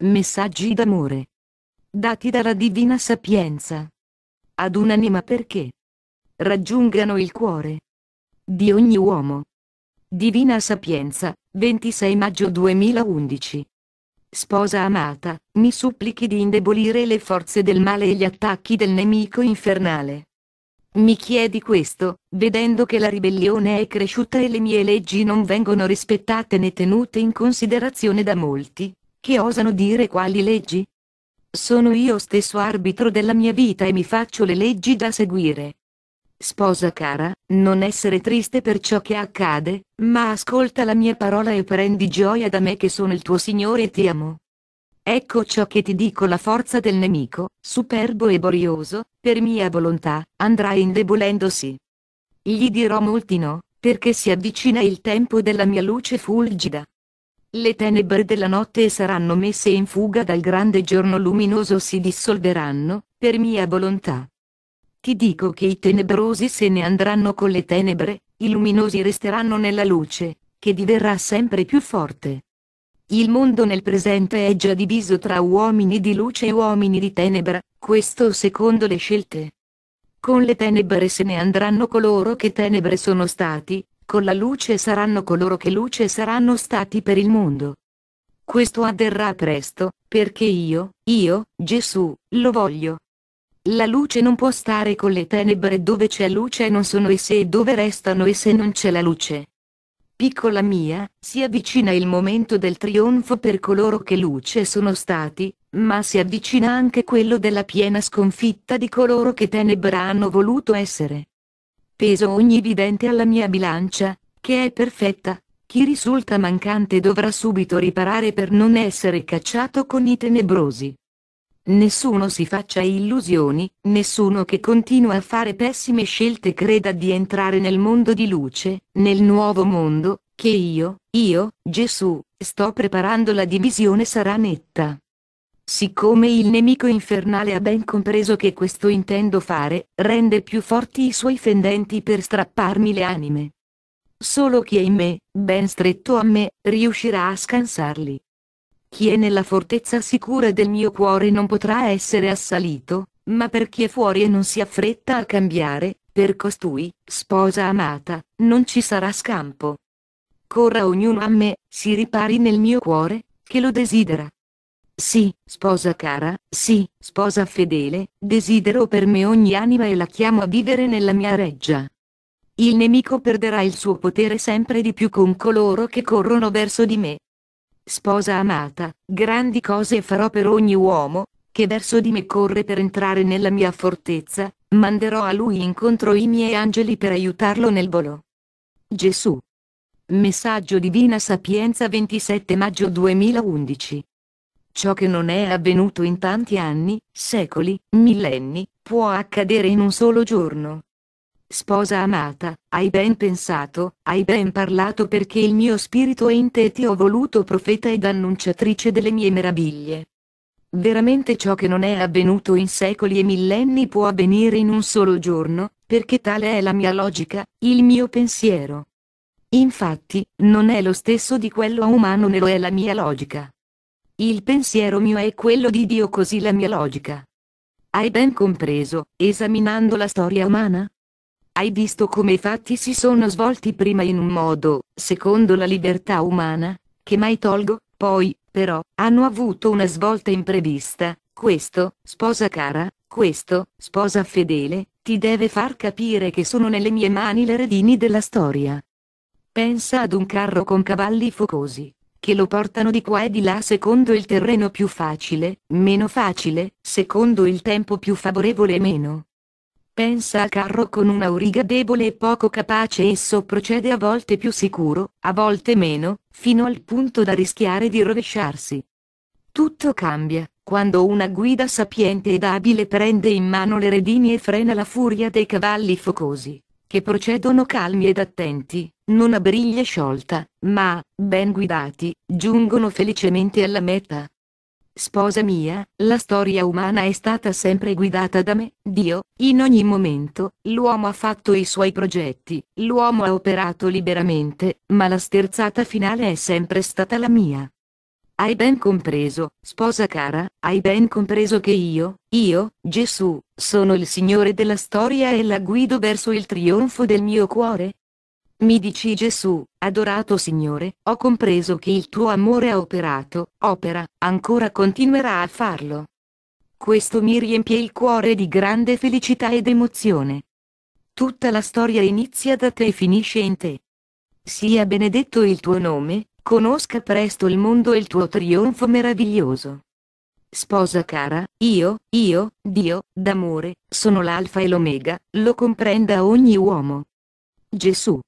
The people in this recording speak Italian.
Messaggi d'amore. Dati dalla Divina Sapienza. Ad un'anima perché raggiungano il cuore di ogni uomo. Divina Sapienza, 26 maggio 2011. Sposa amata, mi supplichi di indebolire le forze del male e gli attacchi del nemico infernale. Mi chiedi questo, vedendo che la ribellione è cresciuta e le mie leggi non vengono rispettate né tenute in considerazione da molti, che osano dire quali leggi? Sono io stesso arbitro della mia vita e mi faccio le leggi da seguire. Sposa cara, non essere triste per ciò che accade, ma ascolta la mia parola e prendi gioia da me che sono il tuo Signore e ti amo. Ecco ciò che ti dico: la forza del nemico, superbo e borioso, per mia volontà, andrà indebolendosi. Gli dirò molti no, perché si avvicina il tempo della mia luce fulgida. Le tenebre della notte saranno messe in fuga dal grande giorno luminoso, si dissolveranno, per mia volontà. Ti dico che i tenebrosi se ne andranno con le tenebre, i luminosi resteranno nella luce, che diverrà sempre più forte. Il mondo nel presente è già diviso tra uomini di luce e uomini di tenebra, questo secondo le scelte. Con le tenebre se ne andranno coloro che tenebre sono stati, con la luce saranno coloro che luce saranno stati per il mondo. Questo avverrà presto, perché io, Gesù, lo voglio. La luce non può stare con le tenebre, dove c'è luce non sono esse e dove restano esse non c'è la luce. Piccola mia, si avvicina il momento del trionfo per coloro che luce sono stati, ma si avvicina anche quello della piena sconfitta di coloro che tenebra hanno voluto essere. Peso ogni vidente alla mia bilancia, che è perfetta. Chi risulta mancante dovrà subito riparare per non essere cacciato con i tenebrosi. Nessuno si faccia illusioni, nessuno che continua a fare pessime scelte creda di entrare nel mondo di luce, nel nuovo mondo, che io, Gesù, sto preparando. La divisione sarà netta. Siccome il nemico infernale ha ben compreso che questo intendo fare, rende più forti i suoi fendenti per strapparmi le anime. Solo chi è in me, ben stretto a me, riuscirà a scansarli. Chi è nella fortezza sicura del mio cuore non potrà essere assalito, ma per chi è fuori e non si affretta a cambiare, per costui, sposa amata, non ci sarà scampo. Corra ognuno a me, si ripari nel mio cuore, che lo desidera. Sì, sposa cara, sì, sposa fedele, desidero per me ogni anima e la chiamo a vivere nella mia reggia. Il nemico perderà il suo potere sempre di più con coloro che corrono verso di me. Sposa amata, grandi cose farò per ogni uomo, che verso di me corre per entrare nella mia fortezza, manderò a lui incontro i miei angeli per aiutarlo nel volo. Gesù. Messaggio Divina Sapienza, 27 maggio 2011. Ciò che non è avvenuto in tanti anni, secoli, millenni, può accadere in un solo giorno. Sposa amata, hai ben pensato, hai ben parlato, perché il mio spirito è in te, ti ho voluto profeta ed annunciatrice delle mie meraviglie. Veramente ciò che non è avvenuto in secoli e millenni può avvenire in un solo giorno, perché tale è la mia logica, il mio pensiero. Infatti, non è lo stesso di quello umano né lo è la mia logica. Il pensiero mio è quello di Dio, così la mia logica. Hai ben compreso, esaminando la storia umana? Hai visto come i fatti si sono svolti prima in un modo, secondo la libertà umana, che mai tolgo, poi, però, hanno avuto una svolta imprevista. Questo, sposa cara, questo, sposa fedele, ti deve far capire che sono nelle mie mani le redini della storia. Pensa ad un carro con cavalli focosi, che lo portano di qua e di là secondo il terreno più facile, meno facile, secondo il tempo più favorevole e meno. Pensa al carro con una auriga debole e poco capace, esso procede a volte più sicuro, a volte meno, fino al punto da rischiare di rovesciarsi. Tutto cambia, quando una guida sapiente ed abile prende in mano le redini e frena la furia dei cavalli focosi, che procedono calmi ed attenti, non a briglia sciolta, ma, ben guidati, giungono felicemente alla meta. Sposa mia, la storia umana è stata sempre guidata da me, Dio, in ogni momento. L'uomo ha fatto i suoi progetti, l'uomo ha operato liberamente, ma la sterzata finale è sempre stata la mia. Hai ben compreso, sposa cara, hai ben compreso che io, Gesù, sono il Signore della storia e la guido verso il trionfo del mio cuore? Mi dici Gesù, adorato Signore, ho compreso che il tuo amore ha operato, opera, ancora continuerà a farlo. Questo mi riempie il cuore di grande felicità ed emozione. Tutta la storia inizia da te e finisce in te. Sia benedetto il tuo nome, conosca presto il mondo e il tuo trionfo meraviglioso. Sposa cara, Dio, d'amore, sono l'alfa e l'omega, lo comprenda ogni uomo. Gesù.